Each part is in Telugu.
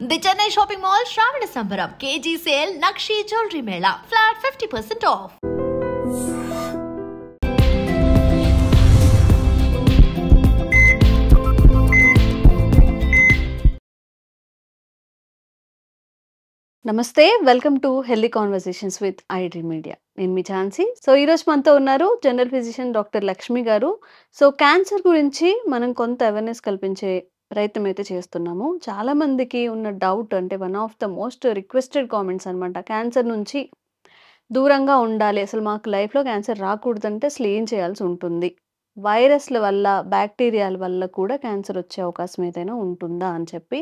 The Chennai shopping mall Shravana Sambaram KG sale Nakshi jewellery mela flat 50% off. నమస్తే, welcome to healthy conversations with iDream Media. నేను మీ ఝాన్సీ. సో ఈరోజు మనతో ఉన్నారు జనరల్ ఫిజిషియన్ డాక్టర్ లక్ష్మి గారు. సో క్యాన్సర్ గురించి మనం కొంత అవేర్నెస్ కల్పించే ప్రయత్నం అయితే చేస్తున్నాము. చాలా మందికి ఉన్న డౌట్, అంటే one of the most requested comments అనమాట, క్యాన్సర్ నుంచి దూరంగా ఉండాలి, అసలు మాకు లైఫ్లో క్యాన్సర్ రాకూడదంటే అసలు ఏం చేయాల్సి ఉంటుంది, వైరస్ల వల్ల బ్యాక్టీరియాల వల్ల కూడా క్యాన్సర్ వచ్చే అవకాశం ఏదైనా ఉంటుందా అని చెప్పి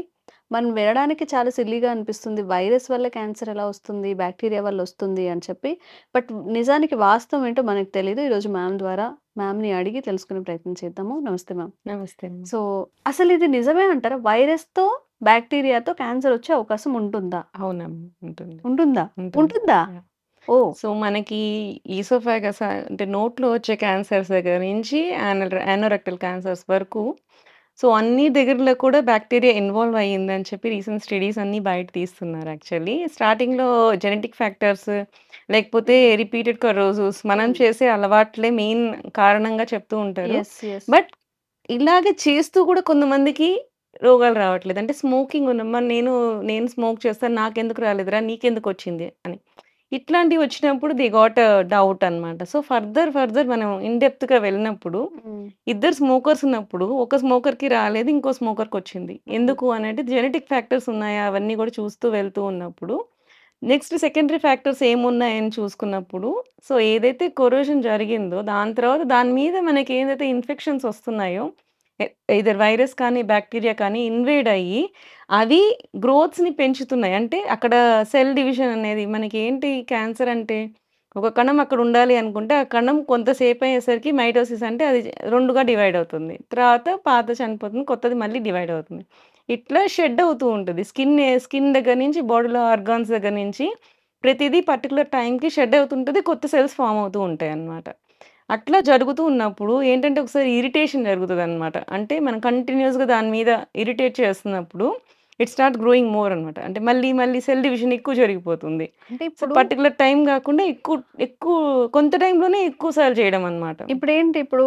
మనం వినడానికి చాలా సిల్లీగా అనిపిస్తుంది. వైరస్ వల్ల క్యాన్సర్ ఎలా వస్తుంది, బ్యాక్టీరియా వల్ల వస్తుంది అని చెప్పి. బట్ నిజానికి వాస్తవం ఏంటో మనకు తెలీదు. ఈరోజు మ్యామ్ ద్వారా మ్యామ్ని అడిగి తెలుసుకునే ప్రయత్నం చేద్దాము. నమస్తే మ్యామ్. నమస్తే. సో అసలు ఇది నిజమే అంటారా, వైరస్తో బ్యాక్టీరియాతో క్యాన్సర్ వచ్చే అవకాశం ఉంటుందా? అవునమ్మా, ఉంటుంది. ఉంటుందా? ఉంటుంది. ఉంటుందా? యాహ్! ఓ సో, మనకి ఈసోఫాగస్ అంటే నోట్లో వచ్చే క్యాన్సర్స్ దగ్గర నుంచి యానోరెక్టల్ క్యాన్సర్స్ వరకు సో, అన్ని దగ్గరలో కూడా బ్యాక్టీరియా ఇన్వాల్వ్ అయ్యిందని చెప్పి రీసెంట్ స్టడీస్ అన్నీ బయట తీస్తున్నారు యాక్చువల్లీ. స్టార్టింగ్‌లో జెనెటిక్ ఫ్యాక్టర్స్ లేకపోతే రిపీటెడ్ కరోజోస్ మనం చేసే అలవాట్లే మెయిన్ కారణంగా చెప్తూ ఉంటారు. ఎస్ ఎస్ బట్ ఇలాగ చేస్తూ కూడా కొంతమందికి రోగాలు రావట్లేదు. అంటే స్మోకింగ్ ఉన్నమ్మా నేను స్మోక్ చేస్తాను. నాకెందుకు రాలేదురా? నీకెందుకొచ్చింది అని. ఇట్లాంటివి వచ్చినప్పుడు దే గాట్ డౌట్ అనమాట. సో, ఫర్దర్ మనం ఇన్ డెప్త్‌గా వెళ్ళినప్పుడు ఇద్దరు స్మోకర్స్ ఉన్నప్పుడు ఒక స్మోకర్‌కి రాలేదు. ఇంకో స్మోకర్‌కొచ్చింది. ఎందుకు అనేది జెనెటిక్ ఫ్యాక్టర్స్ ఉన్నాయా? అవన్నీ కూడా చూస్తూ వెళ్తూ ఉన్నప్పుడు నెక్స్ట్ సెకండరీ ఫ్యాక్టర్స్ ఏమున్నాయని చూసుకున్నప్పుడు సో, ఏదైతే కొరోజన్ జరిగిందో దాని తర్వాత దాని మీద మనకి ఏదైతే ఇన్ఫెక్షన్స్ వస్తున్నాయో ఎయిదర్ వైరస్ కానీ, బాక్టీరియా కానీ ఇన్వేడ్ అయ్యి అవి గ్రోత్స్‌ని పెంచుతున్నాయి. అంటే అక్కడ సెల్ డివిజన్ అనేది మనకేంటి క్యాన్సర్ అంటే ఒక కణం అక్కడ ఉండాలి అనుకుంటే ఆ కణం కొంతసేపు అయ్యేసరికి మైటోసిస్ అంటే అది 2గా డివైడ్ అవుతుంది. తర్వాత పాత చనిపోతుంది. కొత్తది మళ్ళీ డివైడ్ అవుతుంది. ఇట్లా షెడ్ అవుతూ ఉంటది. స్కిన్ దగ్గర నుంచి బాడీలో ఆర్గాన్స్ దగ్గర నుంచి ప్రతిదీ పర్టిక్యులర్ టైంకి షెడ్ అవుతుంటది. కొత్త సెల్స్ ఫార్మ్ అవుతూ ఉంటాయన్నమాట. అట్లా జరుగుతూ ఉన్నప్పుడు ఏంటంటే ఒకసారి ఇరిటేషన్ జరుగుతదనమాట. అంటే మనం కంటిన్యూయస్‌గా దాని మీద ఇరిటేట్ చేస్తున్నప్పుడు ఇట్ స్టార్ట్ గ్రోయింగ్ మోర్ అనమాట. అంటే మళ్ళీ సెల్ డివిజన్ ఎక్కువ జరిగిపోతుంది. అంటే సో, ఇప్పుడు పర్టిక్యులర్ టైం గాకుండా ఎక్కువ కొంత టైంలోనే ఎక్కువ సార్లు చేయడం అనమాట. ఇప్పుడేంటి ఇప్పుడు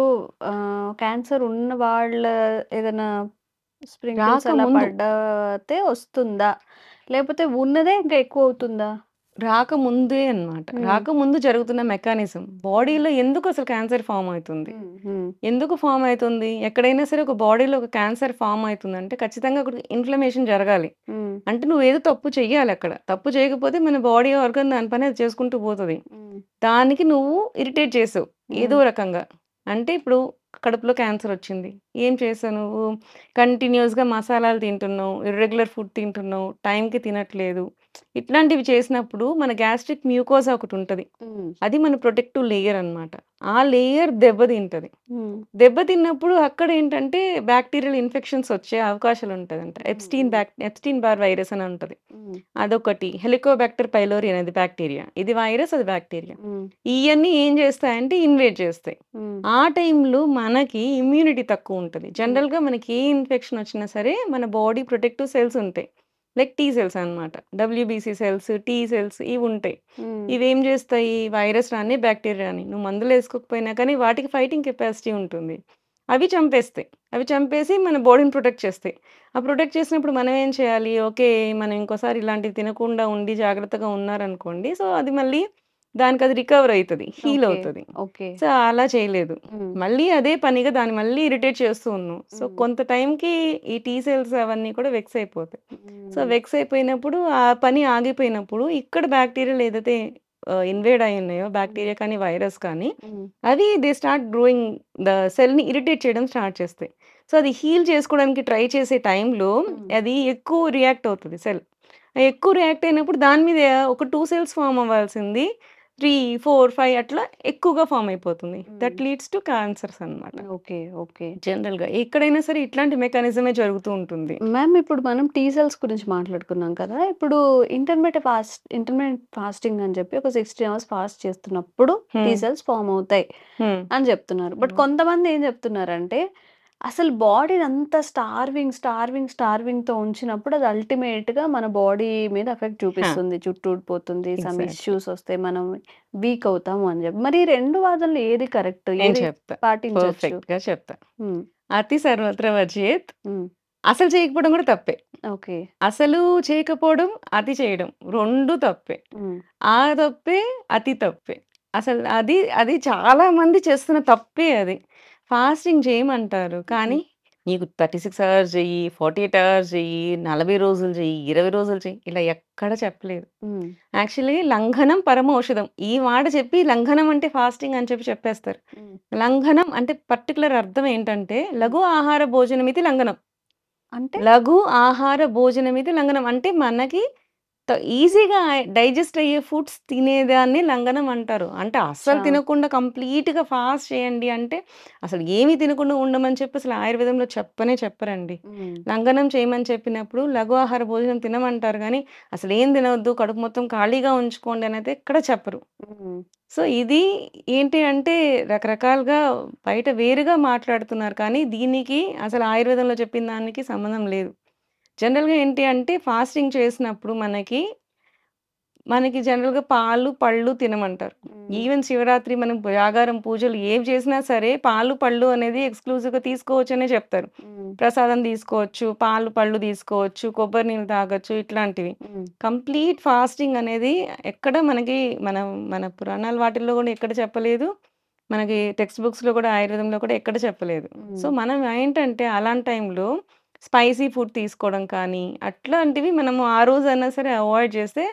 క్యాన్సర్ ఉన్న వాళ్ళ ఏదైనా స్ప్రింకిల్స్ అలా రాకముందు పడితే వస్తుందా? లేకపోతే ఉన్నదే ఇంకా ఎక్కువవుతుందా? రాకముందే అన్నమాట. హ్మ్. రాకముందు జరుగుతున్న మెకానిజం. బాడీలో ఎందుకు అసలు క్యాన్సర్ ఫార్మ్ అయితుంది? హ్మ్. ఎందుకు ఫార్మ్ అయితుంది? ఎక్కడైనా సరే ఒక బాడీలో ఒక క్యాన్సర్ ఫార్మ్ అయితుందంటే ఖచ్చితంగా అక్కడ ఇన్‌ఫ్లమేషన్ జరగాలి. హ్మ్. అంటే నువ్వేదో తప్పు చెయ్యాలక్కడ. తప్పు చేయకపోతే మన బాడీ ఆర్గాన్ దాని పని అది చేసుకుంటూ పోతది. హ్మ్. దానికి నువ్వు ఇరిటేట్ చేసావు ఏదో హ్మ్. రకంగా. అంటే ఇప్పుడు కడుపులో క్యాన్సర్ వచ్చింది. ఏం చేసావు నువ్వు? కంటిన్యూయస్‌గా మసాలాలు తింటున్నావు, ఇర్రెగ్యులర్ ఫుడ్ తింటున్నావు, టైంకి తినట్లేదు. ఇట్లాంటివి చేసినప్పుడు మన గ్యాస్ట్రిక్ మ్యూకోసా ఒకటుంటది. హ్మ్. అది మన ప్రొటెక్టివ్ లేయర్ అన్నమాట. ఆ లేయర్ దెబ్బతింటది. హ్మ్. దెబ్బతిన్నప్పుడు అక్కడేంటంటే బాక్టీరియల్ ఇన్ఫెక్షన్స్ వచ్చే అవకాశాలుంటదంట. హ్మ్. ఎప్స్టీన్ బార్ వైరస్ అని ఉంటది. హ్మ్. అదొకటి. హెలికోబాక్టర్ పైలోరి అనేది బాక్టీరియా. ఇది వైరస్, అది బాక్టీరియా. హ్మ్. ఇయన్నీ ఏం చేస్తాయంటే ఇన్వేడ్ చేస్తాయి. హ్మ్. ఆ టైంలో మనకి ఇమ్యూనిటీ తక్కువుంటది. హ్మ్. జనరల్‌గా మనకి ఏ ఇన్ఫెక్షన్ వచ్చినా సరే మన బాడీ ప్రొటెక్టివ్ సెల్స్ ఉంటాయి. లైక్ టీ సెల్స్ అన్నమాట. డబ్ల్యూబీసీ సెల్స్, టీ సెల్స్ ఇవుంటాయి. హ్మ్. ఇవేం జేస్తాయి? వైరస్ రాని, బాక్టీరియా రాని నువ్వు మందులేసుకోకపోయినా కానీ వాటికి ఫైటింగ్ కెపాసిటీ ఉంటుంది. అవి చంపేస్తాయి. అవి చంపేసి మన బాడీని ప్రొటెక్ట్ చేస్తాయి. ఆ ప్రొటెక్ట్ చేసినప్పుడు మనం ఏం చేయాలి? ఓకే. మనం ఇంకోసారి ఇలాంటివి తినకుండా ఉండి జాగ్రత్తగా ఉన్నారనుకోండి. సో, అది మళ్ళీ దానికది రికవర్ అయితది. Heal okay. అవుతది. ఓకే. సో, అలా చేయలేదు. హ్మ్. మళ్ళీ అదే పనిగా దాన్ని మళ్ళీ ఇరిటేట్ చేస్తూ ఉన్నాం. సో, హ్మ్. కొంత టైంకి ఈ టీ సెల్స్ అవన్నీ కూడా వెక్స్ అయిపోతాయి. సో, హ్మ్. వెక్స్ అయిపోయినప్పుడు ఆ పని ఆగిపోయినప్పుడు ఇక్కడ బాక్టీరియాలు ఏదైతే ఇన్వేడ్ అయి ఉన్నాయో హ్మ్. బాక్టీరియా కానీ, వైరస్ కానీ హ్మ్. అవి దే స్టార్ట్ గ్రోయింగ్ ద సెల్‌ని ఇరిటేట్ చేయడం స్టార్ట్ చేస్తాయి. సో, అది హీల్ చేసుకోవడానికి ట్రై చేసే టైంలో హ్మ్. అది ఎక్కువ రియాక్ట్ అవుతది సెల్. ఎక్కువ రియాక్ట్ అయినప్పుడు దాని మీద ఒక 2 సెల్స్ ఫార్మ్ అవ్వాల్సింది 3, 4, 5 అట్లా ఎక్కువగా ఫార్మ్ అయిపోతుంది. హ్మ్. దట్ లీడ్స్ టు క్యాన్సర్స్ అన్నమాట. ఓకే. ఓకే. జనరల్‌గా ఎక్కడైనా సరే ఇట్లాంటి మెకానిజమే జరుగుతూ ఉంటుంది. మ్యామ్, ఇప్పుడు మనం టీ సెల్స్ గురించి మాట్లాడుకున్నాం కదా! ఇప్పుడు ఇంటర్మిటెంట్ ఫాస్టింగ్ అని చెప్పి ఒక 60 అవర్స్ ఫాస్ట్ చేస్తున్నప్పుడు టీ హ్మ్. సెల్స్ ఫార్మ్ అవుతాయి హ్మ్. అని చెప్తున్నారు. బట్ హ్మ్. కొంతమంది ఏం చెప్తున్నారంటే అసలు బాడీని అంతా స్టార్వింగ్‌తో ఉంచినప్పుడు అది అల్టిమేట్‌గా మన బాడీ మీద ఎఫెక్ట్ ఆ! చూపిస్తుంది. జుట్టు ఊడిపోతుంది, సమ్ ఎగ్జాక్ట్‌లీ. ఇష్యూస్ వస్తాయి. మనం వీక్ అవుతాము అని చెప్పి. మరి ఈ 2 వాదనలు ఏది కరెక్ట్? నేను ఏది చెప్తా. పాటించొచ్చు? పర్ఫెక్ట్‌గా చెప్తా. హ్మ్. అతి సర్వత్ర వర్జయేత్. హ్మ్. అసలు చేయకపోవడం కూడా తప్పే. ఓకే. అసలు చేయకపోవడం, అతి చేయడం 2 తప్పే. హ్మ్. ఆ తప్పే, అతి తప్పే. అసలు అది అది చాలా మంది చేస్తున్న తప్పే అది. ఫాస్టింగ్ చేయమంటారు. హ్మ్. కానీ నీకు 36 అవర్స్ చెయ్యి, 48 అవర్స్ చెయ్యి, 40 రోజులు చెయ్యి, 20 రోజులు చెయ్యి ఇలా ఎక్కడ చెప్పలేదు. హ్మ్. యాక్చువల్లీ లంఘనం పరమౌషధం. ఈ మాట చెప్పి లంఘనం అంటే ఫాస్టింగ్ అని చెప్పేస్తారు. హ్మ్. లంఘనం అంటే పర్టిక్యులర్ అర్థం ఏంటంటే హ్మ్. లఘు ఆహార భోజనమితి లంఘనం. అంటే? లఘు ఆహార భోజనమితి లంఘనం. అంటే మనకి ఈజీగా డైజెస్ట్ అయ్యే ఫుడ్స్ తినేదాన్ని లంఘనం అంటారు. అంటే అస్సలు అచ్చా! తినకుండా కంప్లీట్‌గా ఫాస్ట్ చేయండి అంటే, అసలు ఏమి తినకుండా ఉండమని చెప్పి అసలు ఆయుర్వేదంలో చెప్పనే చెప్పరండి. హ్మ్. లంఘనం చేయమని చెప్పినప్పుడు లఘు ఆహార భోజనం తినమంటారు గానీ, అసలేం తినొద్దు, కడుపు మొత్తం ఖాళీగా ఉంచుకోండి అనైతే ఎక్కడ చెప్పరు. హ్మ్. సో, ఇది ఏంటి అంటే రకరకాలుగా బయట వేరుగా మాట్లాడుతున్నారు కానీ, దీనికి అసలు ఆయుర్వేదంలో చెప్పిన దానికి సంబంధం లేదు. జనరల్‌గా ఏంటి అంటే ఫాస్టింగ్ చేసినప్పుడు మనకి జనరల్‌గా పాలు, పళ్ళు తినమంటారు. హ్మ్. ఈవెన్ శివరాత్రి మనం జాగారం, పూజలు ఏవి చేసినా సరే పాలు, పళ్ళు అనేది ఎక్స్‌క్లూజివ్‌గా తీసుకోవచ్చనే చెప్తారు. హ్మ్. ప్రసాదం తీసుకోవచ్చు, పాలు, పళ్ళు తీసుకోవచ్చు, కొబ్బరి నీళ్ళు తాగొచ్చు ఇట్లాంటివి. హ్మ్. కంప్లీట్ ఫాస్టింగ్ అనేది ఎక్కడ మనకి మనం మన పురాణాల వాటిల్లో గూడా ఎక్కడ చెప్పలేదు. మనకి టెక్స్ట్ బుక్స్‌లో కూడా ఆయుర్వేదంలో కూడా ఎక్కడ చెప్పలేదు. సో, హ్మ్. మనం ఏంటంటే అలాంటి టైంలో స్పైసీ ఫుడ్ తీసుకోవడం కానీ, అట్లాంటివి మనము ఆ రోజైనా సరే అవాయిడ్ చేస్తే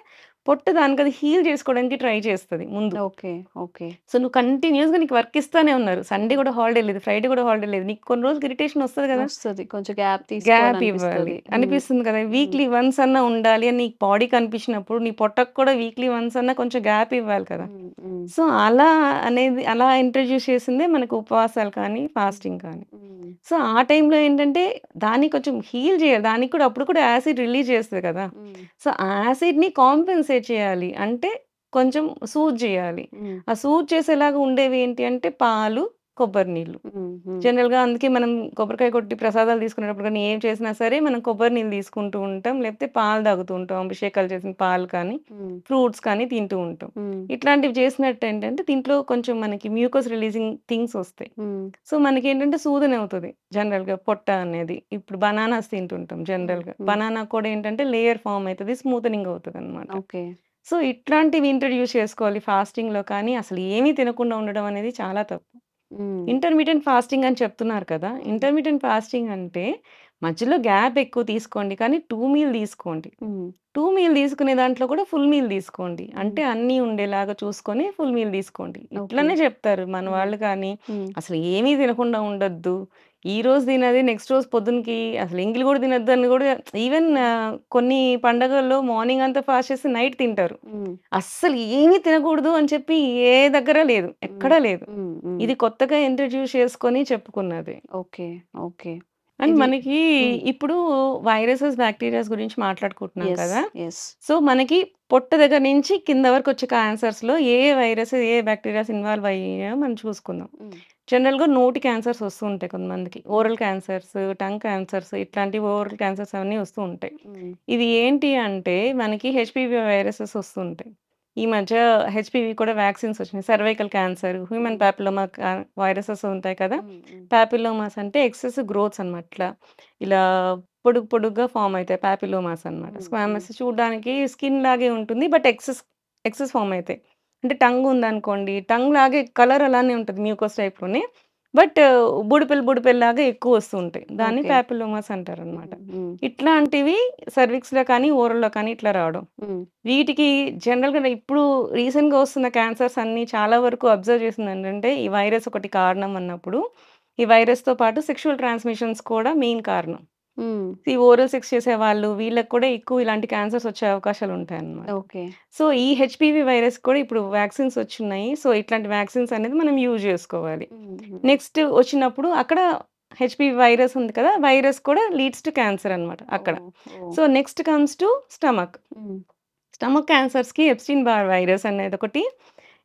పొట్ట దానికది హీల్ చేసుకోవడానికి ట్రై చేస్తది ముందు. ఓకే. ఓకే. సో, నువ్వు కంటిన్యూయస్‌గా నీకు వర్క్ ఇస్తానే ఉన్నారు. సండే హ్మ్. కూడా హాలిడే లేదు. ఫ్రైడే కూడా హాలిడే లేదు. నీకు కొన్ని రోజులకి ఇరిటేషన్ వస్తది కదా! వస్తది. కొంచెం గ్యాప్ గ్యాప్ ఇవ్వాలి. తీసుకోవాలనిపిస్తది. హ్మ్. అనిపిస్తుంది కదా! హ్మ్. వీక్లీ వన్స్ అన్నా ఉండాలి అని నీకు బాడీ కనిపించినప్పుడు, నీ పొట్టకు కూడా వీక్లీ వన్స్ అన్నా కొంచెం గ్యాప్ ఇవ్వాలి కదా! హ్మ్. హ్మ్. సో, అలా అనేది అలా ఇంట్రొడ్యూస్ చేసిందే మనకు ఉపవాసాలు కానీ, హ్మ్. ఫాస్టింగ్ కానీ. హ్మ్. సో, ఆ టైంలో ఏంటంటే దాన్ని కొంచెం హీల్ చేయాలి. దానికి కూడా అప్పుడు కూడా యాసిడ్ రిలీజ్ చేస్తది కదా! హ్మ్. సో, ఆ యాసిడ్‌ని కాంపెన్సేట్ చేయాలి. అంటే కొంచెం సూద్ చేయాలి. హ్మ్. ఆ సూద్ చేసేలాగా ఉండేవి ఏంటి అంటే పాలు, కొబ్బరి నీళ్ళు. హ్మ్. హ్మ్. జనరల్‌గా అందుకే మనం కొబ్బరికాయ కొట్టి ప్రసాదాలు తీసుకునేటప్పుడు గానీ, ఏం చేసినా సరే మనం కొబ్బరి నీళ్ళు తీసుకుంటూ ఉంటాం. లేకపోతే పాలు తాగుతూ ఉంటాం. అభిషేకాలు చేసిన పాలు కానీ, హ్మ్. ఫ్రూట్స్ కానీ తింటూ ఉంటాం. హ్మ్. ఇట్లాంటివి చేసినట్టు ఏంటంటే దీంట్లో కొంచెం మనకి మ్యూకస్ రిలీజింగ్ థింగ్స్ వస్తాయి. హ్మ్. సో, మనకేంటంటే సూదనవుతది జనరల్‌గా పొట్ట అనేది. ఇప్పుడు బనానాస్ తింటుంటాం హ్మ్. జనరల్‌గా. హ్మ్. బనానా కూడా ఏంటంటే లేయర్ ఫార్మ్ అయితది. స్మూతనింగ్ అవుతదనమాట. ఓకే. సో, ఇట్లాంటివి ఇంట్రొడ్యూస్ చేసుకోవాలి ఫాస్టింగ్‌లో కానీ, అసలు ఏమీ తినకుండా ఉండడం అనేది చాలా తప్పు. హ్మ్. ఇంటర్మిటెంట్ ఫాస్టింగ్ అని చెప్తున్నారు కదా! హ్మ్. ఇంటర్మిటెంట్ ఫాస్టింగ్ అంటే మధ్యలో గ్యాప్ ఎక్కువ తీసుకోండి. కానీ 2 మీల్ తీసుకోండి. హ్మ్. 2 మీల్ తీసుకునే దాంట్లో కూడా ఫుల్ మీల్ తీసుకోండి. హ్మ్. అంటే అన్నీ ఉండేలాగా చూసుకొని ఫుల్ మీల్ తీసుకోండి. ఓకే. ఇట్లనే చెప్తారు మన హ్మ్. వాళ్ళు కానీ, హ్మ్. అసలు ఏమీ తినకుండా ఉండొద్దు. ఈరోజు తినది నెక్స్ట్ రోజు పొద్దునకి అసలు ఎంగిలి కూడా తినొద్దు అని కూడా ఈవెన్ హ్మ్. కొన్ని పండగల్లో మార్నింగ్ అంతా ఫాస్ట్ చేసి నైట్ తింటారు. హ్మ్. అస్సలు ఏమీ తినకూడదు అని చెప్పి ఏ దగ్గర లేదు. హ్మ్. ఎక్కడా లేదు. హ్మ్. హ్మ్. ఇది కొత్తగా ఇంట్రొడ్యూస్ చేసుకొని చెప్పుకున్నది. ఓకే. ఓకే. అండ్ ఇది మనకి హ్మ్. ఇప్పుడు వైరసెస్, బాక్టీరియాస్ గురించి మాట్లాడుకుంటున్నాం యెస్. కదా! యెస్. సో, మనకి పొట్ట దగ్గర నుంచి కింద వరకు వచ్చే క్యాన్సర్స్‌లో ఏ వైరస్, ఏ బాక్టీరియాస్ ఇన్వాల్వ్ అయ్యాయో మనం చూసుకుందాం. హ్మ్. జనరల్‌గా నోటి క్యాన్సర్స్ వస్తూ ఉంటాయి కొంతమందికి. హ్మ్. ఓరల్ క్యాన్సర్స్, టంగ్ క్యాన్సర్స్ ఇట్లాంటివి ఓరల్ క్యాన్సర్స్ అవన్నీ వస్తూ ఉంటాయి. హ్మ్. ఇవి ఏంటి అంటే మనకి హెచ్‌పివి వైరసెస్ వస్తూ ఉంటాయి. ఈ మధ్య హెచ్‌పివి కూడా వాక్సిన్స్ వచ్చినాయి. సర్వైకల్ క్యాన్సర్, హ్యూమన్ హ్మ్. పాపిల్లోమా వైరసెస్ ఉంటాయి కదా! హ్మ్. హ్మ్. పాపిల్లోమాస్ అంటే ఎక్సెసివ్ గ్రోత్స్ అన్నమాట. ఇలా పొడుగు పొడుగ్గా ఫార్మ్ అయితాయి. పాపిల్లోమాస్ అన్నమాట. హ్మ్. హ్మ్. స్క్వామస్ చూడడానికి స్కిన్ లాగే ఉంటుంది. బట్ ఎక్సెస్ ఫార్మ్ అయితాయి. అంటే టంగ్ ఉందనుకోండి, టంగ్ లాగే కలర్ అలానే ఉంటది మ్యూకస్ టైప్‌లోనే. బట్ బుడిపెలు లాగా ఎక్కువ వస్తూ ఉంటాయి. దాన్ని ఓకే. పాపిల్లోమాస్ అంటారనమాట. హ్మ్. హ్మ్. ఇట్లాంటివి సెర్విక్స్‌లో కానీ, ఓరల్‌లో కానీ ఇట్లా రావడం. హ్మ్. వీటికి జనరల్‌గా ఇప్పుడు రీసెంట్‌గా వస్తున్న క్యాన్సర్స్ అన్నీ చాలా వరకు అబ్జర్వ్ చేసిందేంటంటే, ఈ వైరస్ ఒకటి కారణం అన్నప్పుడు, ఈ వైరస్‌తో పాటు సెక్షువల్ ట్రాన్స్‌మిషన్స్ కూడా మెయిన్ కారణం. హ్మ్. ఈ ఓరల్ సెక్స్ చేసేవాళ్ళు వీళ్ళకి కూడా ఎక్కువ ఇలాంటి క్యాన్సర్స్ వచ్చే అవకాశాలుంటాయన్నమాట. ఓకే. సో, ఈ హెచ్‌పివి వైరస్ కూడా ఇప్పుడు వాక్సిన్స్ వచ్చున్నాయి. సో, ఇట్లాంటి వాక్సిన్స్ అనేది మనం యూజ్ జేసుకోవాలి. హ్మ్. హ్మ్. నెక్స్ట్ వచ్చినప్పుడు అక్కడ హెచ్‌పివి వైరస్ ఉంది కదా! వైరస్ కూడా లీడ్స్ టు క్యాన్సర్ అన్నమాట అక్కడ. ఓహ్! ఓహ్! So, next comes to stomach. హ్మ్. స్టమక్ క్యాన్సర్స్‌కి ఎప్స్టీన్ బార్ వైరస్ అనేదొకటి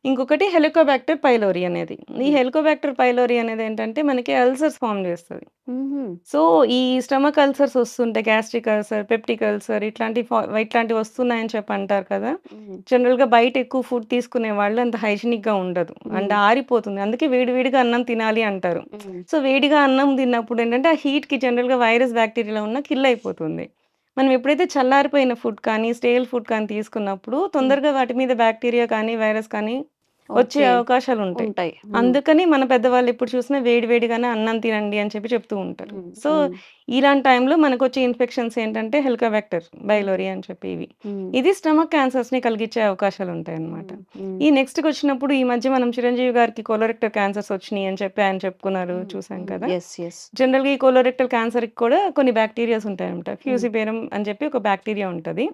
ఇంకొకటి హెలికోబాక్టర్ పైలోరీ అనేది. ఈ హెలికోబాక్టర్ పైలోరీ అనేది ఏంటంటే మనకి అల్సర్స్ ఫార్మ్ చేస్తది. సో, ఈ స్టమక్ అల్సర్స్ వస్తుంటాయి. గ్యాస్ట్రిక్ అల్సర్, పెప్టిక్ అల్సర్ ఇట్లాంటివి వస్తున్నాయని చెప్పి అంటారు కదా! జనరల్‌గా బయట ఎక్కువ ఫుడ్ తీసుకునే వాళ్ళు అంత హైజీనిక్‌గా ఉండదు. అండ్ ఆరిపోతుంది. అందుకే వేడి వేడిగా అన్నం తినాలి అంటారు. సో, వేడిగా అన్నం తిన్నప్పుడు ఏంటంటే ఆ హీట్‌కి జనరల్‌గా వైరస్, బ్యాక్టీరియాలో ఉన్న కిల్ అయిపోతుంది. మనం ఎప్పుడైతే చల్లారిపోయిన ఫుడ్ కానీ, స్టేల్ ఫుడ్ కానీ తీసుకున్నప్పుడు తొందరగా వాటి మీద బ్యాక్టీరియా కానీ, వైరస్ కానీ వచ్చే ఓకే. అవకాశాలుంటాయి. ఉంటాయి. అందుకని మన పెద్దవాళ్ళు ఎప్పుడు చూసినా వేడి వేడిగానే అన్నం తినండి అని చెప్పి చెప్తూ ఉంటారు. హ్మ్. సో, హ్మ్. ఇలాంటి టైంలో మనకొచ్చే ఇన్ఫెక్షన్స్ ఏంటంటే హెలికోబాక్టర్ బైలోరీ అని చెప్పి ఇవి. హ్మ్. ఇది స్టమక్ క్యాన్సర్స్‌ని కలిగించే అవకాశాలుంటాయన్నమాట. హ్మ్. ఈ నెక్స్ట్‌కొచ్చినప్పుడు ఈ మధ్య మనం చిరంజీవి గారికి కొలోరెక్టల్ క్యాన్సర్స్ వచ్చినియి అని చెప్పి ఆయన చెప్పుకున్నారు చూసాం కదా! యెస్. జనరల్‌గా ఈ కొలోరెక్టల్ క్యాన్సర్‌కి కూడా కొన్ని బ్యాక్టీరియాస్ ఉంటాయన్నమాట. ఫ్యూసిబేరం అని చెప్పి ఒక బ్యాక్టీరియా ఉంటది.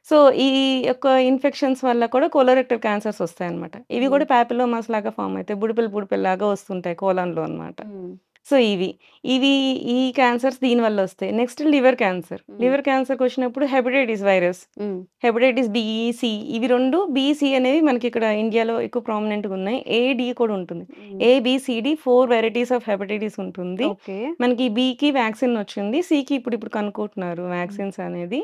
సో, ఈ యొక్క ఇన్ఫెక్షన్స్ వల్ల కూడా కొలోరెక్టల్ క్యాన్సర్స్ వస్తాయన్నమాట. ఇవి కూడా పాపిల్లోమాస్ లాగా ఫార్మ్ అయితాయి. బుడిపెలు లాగా వస్తుంటాయి అన్నమాట. సో, ఇవి ఈ క్యాన్సర్స్ దీనివల్ల వస్తాయి. Next liver cancer. లివర్ క్యాన్సర్‌కొచ్చినప్పుడు hepatitis virus, hepatitis B, C ఇవి 2 బి, సి అనేవి మనకిక్కడ ఇండియాలో ఎక్కువ ప్రామినెంట్‌గా ఉన్నాయి. ఏ, డి కూడా ఉంటుంది. A, B, C, D 4 varieties of hepatitis ఉంటుంది. ఓకే. మనకి బికి వ్యాక్సిన్ వచ్చింది. సికి ఇప్పుడు కనుక్కుంటున్నారు వ్యాక్సిన్స్ అనేది.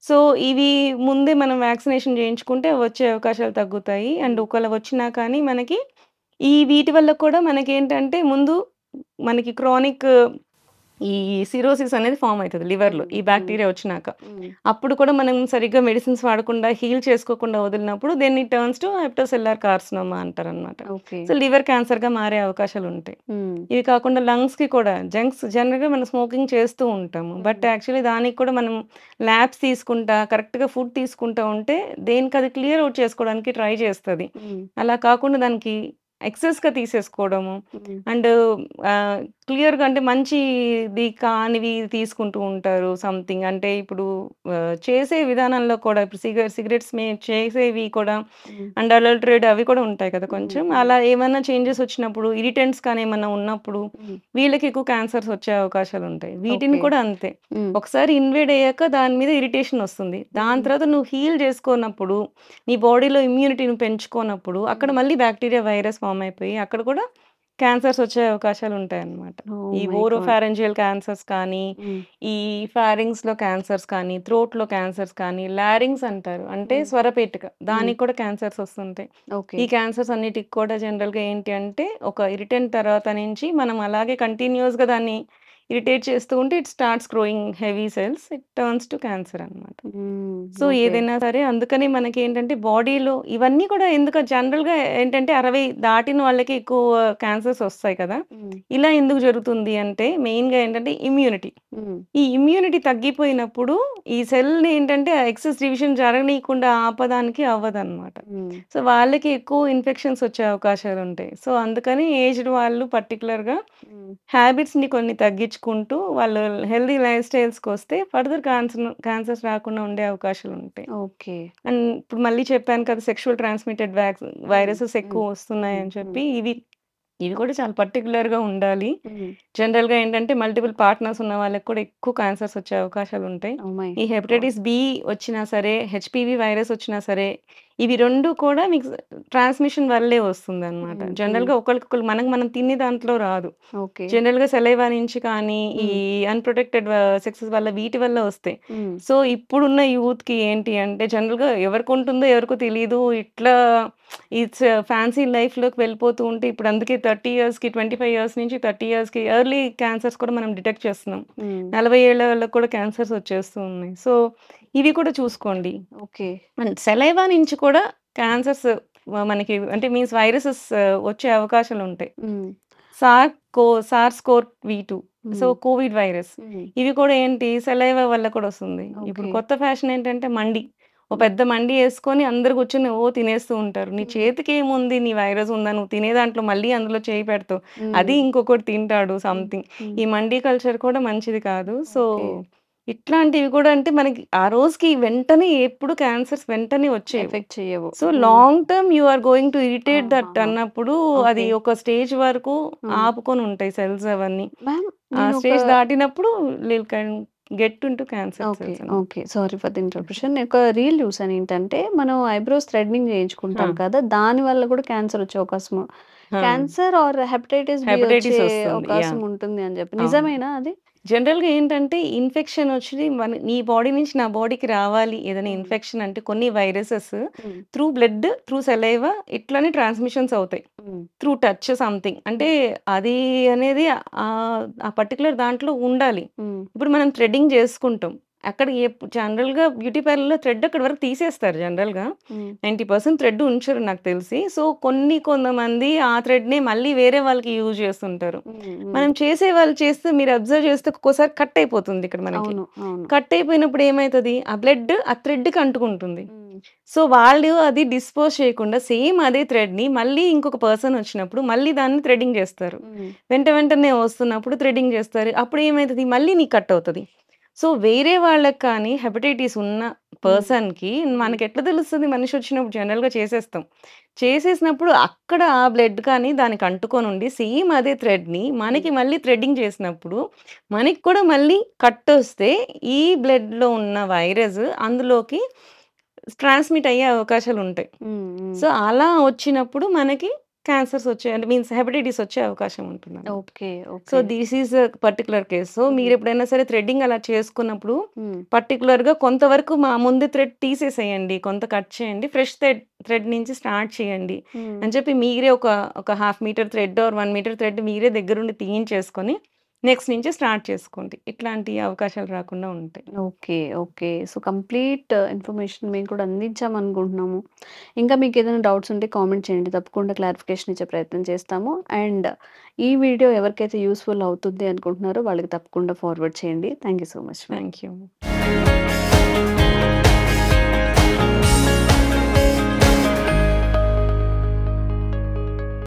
సో, ఇవి ముందే మనం వ్యాక్సినేషన్ చేయించుకుంటే వచ్చే అవకాశాలు తగ్గుతాయి. అండ్ ఒకవేళ వచ్చినా కానీ మనకి వీటి వల్ల కూడా మనకేంటంటే ముందు మనకి క్రానిక్ ఈ సిరోసిస్ అనేది ఫార్మ్ అయితది లివర్‌లో ఈ బ్యాక్టీరియా వచ్చినాక. అప్పుడు కూడా మనం సరిగ్గా మెడిసిన్స్ వాడకుండా హీల్ చేసుకోకుండా వదిలినప్పుడు then it turns to hepatocellular carcinoma అంటారనమాట. ఓకే. సో, లివర్ క్యాన్సర్‌గా మారే అవకాశాలుంటాయి. ఇవి కాకుండా లంగ్స్‌కి కూడా జనరల్‌గా మనం స్మోకింగ్ చేస్తూ ఉంటాము. బట్ యాక్చువల్లీ దానికి కూడా మనం ల్యాబ్స్ తీసుకుంటా, కరెక్ట్‌గా ఫుడ్ తీసుకుంటా ఉంటే దేనికది క్లియర్ ఔట్ చేసుకోవడానికి ట్రై చేస్తది. అలా కాకుండా దానికి ఎక్సెస్‌గా తీసేసుకోవడము అండ్ క్లియర్‌గా అంటే మంచిది కానివి తీసుకుంటూ ఉంటారు సంథింగ్. అంటే ఇప్పుడు చేసే విధానంలో కూడా ఇప్పుడు సిగరెట్స్ చేసేవి కూడా అండ్ అడల్టరేట్ అవి కూడా ఉంటాయి కదా కొంచెం. అలా ఏమన్నా చేంజెస్ వచ్చినప్పుడు ఇరిటెంట్స్ కానీ ఏమన్నా ఉన్నప్పుడు వీళ్ళకి ఎక్కువ క్యాన్సర్స్ వచ్చే అవకాశాలుంటాయి. వీటిని ఓకే. కూడా అంతే. ఒకసారి ఇన్వేడ్ అయ్యాక దాని మీద ఇరిటేషన్ వస్తుంది. దాని తర్వాత నువ్వు హీల్ చేసుకోనప్పుడు, నీ బాడీలో ఇమ్యూనిటీని పెంచుకోనప్పుడు అక్కడ మళ్ళీ బ్యాక్టీరియా, వైరస్ ఫార్మ్ అయిపోయి అక్కడ కూడా క్యాన్సర్స్ వచ్చే అవకాశాలుంటాయన్నమాట. ఓహ్ ఈ మై గాడ్! ఓరోఫారింజియల్ క్యాన్సర్స్ కానీ, ఈ ఫారింగ్స్‌లో క్యాన్సర్స్ కానీ, థ్రోట్‌లో క్యాన్సర్స్ కానీ, లారింగ్స్ అంటారు. అంటే స్వరపేటిక. దానికి కూడా క్యాన్సర్స్ వస్తుంటాయి. ఓకే. ఈ క్యాన్సర్స్ అన్నిటికి కూడా జనరల్‌గా ఏంటి అంటే ఒక ఇరిటెంట్ తర్వాత నుంచి మనం అలాగే కంటిన్యూయస్‌గా దాన్ని ఇరిటేట్ చేస్తూ ఉంటే it starts growing heavy cells. It turns to cancer అన్నమాట. So, okay. ఏదైనా సరే అందుకని మనకేంటంటే బాడీలో ఇవన్నీ కూడా ఎందుకు జనరల్‌గా ఏంటంటే 60 దాటిన వాళ్ళకి ఎక్కువ క్యాన్సర్స్ వస్తాయి కదా! ఇలా ఎందుకు జరుగుతుంది అంటే మెయిన్‌గా ఏంటంటే ఇమ్యూనిటీ. ఈ ఇమ్యూనిటీ తగ్గిపోయినప్పుడు ఈ సెల్‌ని ఏంటంటే ఎక్సెస్ డివిజన్ జరగనీయకుండా ఆపడానికి అవ్వదన్నమాట. సో, వాళ్ళకి ఎక్కువ ఇన్ఫెక్షన్స్ వచ్చే అవకాశాలుంటాయి. సో, అందుకని ఏజ్డ్ వాళ్ళు పర్టిక్యులర్‌గా హ్యాబిట్స్‌ని కొన్ని తగ్గించుకుంటూ వాళ్ళు హెల్తీ లైఫ్ స్టైల్స్‌కొస్తే ఫర్దర్ క్యాన్సర్స్ రాకుండా ఉండే అవకాశాలుంటాయి. ఓకే. అండ్ ఇప్పుడు మళ్ళీ చెప్పాను కదా! సెక్షువల్ ట్రాన్స్‌మిటెడ్ వైరసెస్ ఎక్కువ వస్తున్నాయని చెప్పి ఇవి కూడా చాలా పర్టిక్యులర్‌గా ఉండాలి. జనరల్‌గా ఏంటంటే మల్టిపుల్ పార్ట్నర్స్ ఉన్న వాళ్ళకి కూడా ఎక్కువ క్యాన్సర్స్ వచ్చే అవకాశాలుంటాయి. ఓహ్ మై ఈ గాడ్! హెపటైటిస్ బి వచ్చినా సరే, హెచ్‌పివి వైరస్ వచ్చినా సరే, ఇవి 2 కూడా మీకు ట్రాన్స్‌మిషన్ వల్లే వస్తుందన్నమాట. జనరల్‌గా ఒకళ్ళకొకళ్ళు మనం తినే దాంట్లో రాదు. ఓకే. జనరల్‌గా సలైవా నుంచి కానీ, ఈ అన్‌ప్రొటెక్టెడ్ సెక్సెస్ వల్ల వీటి వల్ల వస్తాయి. సో, ఇప్పుడున్న యూత్‌కి ఏంటి అంటే జనరల్‌గా ఎవరికుంటుందో ఎవరికో తెలీదు. ఇట్లా ఇట్స్ ఫ్యాన్సీ లైఫ్‌లోకి వెళ్ళిపోతూ ఉంటే ఇప్పుడు అందుకే 30 ఇయర్స్‌కి, 25 ఇయర్స్ నుంచి 30 ఇయర్స్‌కి ఎర్లీ క్యాన్సర్స్ కూడా మనం డిటెక్ట్ చేస్తున్నాం. 40 ఏళ్ల వాళ్ళకి కూడా క్యాన్సర్స్ వచ్చేస్తూ ఉన్నాయి. సో, ఇవి కూడా చూసుకోండి. ఓకే. అండ్ సలైవా నుంచి కూడా క్యాన్సర్స్ మనకి అంటే మీన్స్ వైరసెస్ వచ్చే అవకాశాలుంటాయి. SARS CoV two so, COVID virus. ఇవి కూడా ఏంటి సలైవా వల్ల కూడా వస్తుంది. ఇప్పుడు ఓకే. కొత్త ఫ్యాషన్ ఏంటంటే మండి. ఓ పెద్ద మండి యేసుకొని అందరూ కూర్చొని తినేస్తూ ఉంటారు. నీ చేతికేముంది నీ వైరస్ ఉందా? నువ్వు తినే దాంట్లో మళ్ళీ అందులో చేయి పెడతావు. అది ఇంకొకడు తింటాడు సంథింగ్. ఈ మండీ కల్చర్ కూడా మంచిది కాదు. So, okay. ఇట్లాంటివి కూడా అంటే మనకి ఆ రోజుకి వెంటనే ఎప్పుడు క్యాన్సర్స్ వెంటనే వచ్చేవి. ఎఫెక్ట్ చెయ్యవు. So, long term you are going to irritate that ఆహాహా! అన్నప్పుడు అది ఓకే. ఒక స్టేజ్ వరకు హ్మ్. ఆపుకొని ఉంటాయి సెల్స్ అవన్నీ. మ్యామ్ ఆ నేనొక స్టేజ్ దాటినప్పుడు will can get into cancer okay. Cells అన్నమాట. Okay. Sorry for the interruption. నేను ఒక రీల్ చూసాను. ఏంటంటే, మనం ఐబ్రోస్ థ్రెడ్నింగ్ ఆ! చేయించుకుంటాం కదా! దాని వల్ల కూడా క్యాన్సర్ వచ్చే అవకాశం ఆ! క్యాన్సర్ ఆర్ హెపటైటిస్ బి వచ్చే హెపటైటిస్ వస్తుంది. అవకాశం ఉంటుంది అని చెప్పి. అవును. నిజమేనా అది? జనరల్‌గా ఏంటంటే ఇన్ఫెక్షన్ వచ్చి నీ బాడీ నుంచి నా బాడీకి రావాలి. ఏదైనా హ్మ్. ఇన్ఫెక్షన్ అంటే కొన్ని వైరసెస్ హ్మ్. త్రూ బ్లడ్, త్రూ సలైవా ఇట్లనే ట్రాన్స్‌మిషన్స్ అవుతాయి. హ్మ్. Through touch something. అంటే అది అనేది ఆ పర్టిక్యులర్ దాంట్లో ఉండాలి. హ్మ్. ఇప్పుడు మనం థ్రెడ్డింగ్ చేసుకుంటాం. అక్కడ జనరల్‌గా బ్యూటీ పార్లర్‌లో థ్రెడ్ అక్కడి వరకు తీసేస్తారు జనరల్‌గా. హ్మ్. 90% థ్రెడ్ ఉంచరు నాకు తెలిసి. సో, కొంతమంది ఆ థ్రెడ్‌నే మళ్ళీ వేరే వాళ్ళకి యూజ్ చేస్తుంటారు. హ్మ్. హ్మ్. మనం చేసేవాళ్ళు చేస్తే మీరు అబ్జర్వ్ చేస్తే ఒక్కోసారి కట్ అయిపోతుంది ఇక్కడ మనకి. అవును. అవును. కట్ అయిపోయినప్పుడు ఏమైతది? ఆ బ్లడ్ ఆ థ్రెడ్‌కి అంటుకుంటుంది. హ్మ్. సో, వాళ్ళు అది డిస్పోజ్ చేయకుండా సేమ్ అదే థ్రెడ్‌ని మళ్ళీ ఇంకొక పర్సన్ వచ్చినప్పుడు మళ్ళీ దాన్ని థ్రెడ్డింగ్ చేస్తారు. హ్మ్. వెంటనే వస్తున్నప్పుడు థ్రెడ్డింగ్ చేస్తారు. అప్పుడు ఏమైతది? మళ్ళీ నీకు కట్ అవుతది. సో, వేరే వాళ్ళకి కానీ హెపటైటిస్ ఉన్న హ్మ్. పర్సన్‌కి హ్మ్. మనకెట్లా తెలుస్తది? మనిషి వచ్చినప్పుడు జనరల్‌గా చేసేస్తాం. చేసేసినప్పుడు అక్కడ ఆ బ్లడ్ కానీ దానికి అంటుకొనుండి సేమ్ అదే థ్రెడ్‌ని హ్మ్. మనకి మళ్ళీ థ్రెడ్డింగ్ చేసినప్పుడు మనకి కూడా మళ్ళీ కట్టొస్తే ఈ బ్లడ్‌లో ఉన్న వైరస్ అందులోకి ట్రాన్స్‌మిట్ అయ్యే అవకాశాలుంటాయి. హ్మ్. హ్మ్. సో, అలా వచ్చినప్పుడు మనకి క్యాన్సర్స్ వచ్చే అంటే మీన్స్ హెపటైటిస్ వచ్చే అవకాశం ఉంటుందన్నమాట. Okay. So, okay. This is a particular case. So, హ్మ్. మీరెప్పుడైనా సరే థ్రెడ్డింగ్ అలా చేసుకున్నప్పుడు హ్మ్. పర్టిక్యులర్‌గా కొంతవరకు ముందు థ్రెడ్ తీసేసేయండి. కొంత కట్ చేయండి. ఫ్రెష్ థ్రెడ్ నుంచి స్టార్ట్ చేయండి. హ్మ్. అని చెప్పి మీరే ఒక half meter thread or 1 meter thread మీరే దగ్గరుండి తీయించేసుకొని నెక్స్ట్ నుంచి స్టార్ట్ చేసుకోండి. ఇట్లాంటి అవకాశాలు రాకుండా ఉంటాయి. Okay. Okay. So, complete information మేము కూడా అందించామనుకుంటున్నాము. ఇంకా మీకేదైనా డౌట్స్ ఉంటే కామెంట్ చేయండి. తప్పకుండా క్లారిఫికేషన్ ఇచ్చే ప్రయత్నం చేస్తాము. అండ్ ఈ వీడియో ఎవరికైతే యూజ్‌ఫుల్ అవుతుంది అనుకుంటున్నారో వాళ్ళకి తప్పకుండా ఫార్వర్డ్ చేయండి. Thank you so much ma'am. Thank you.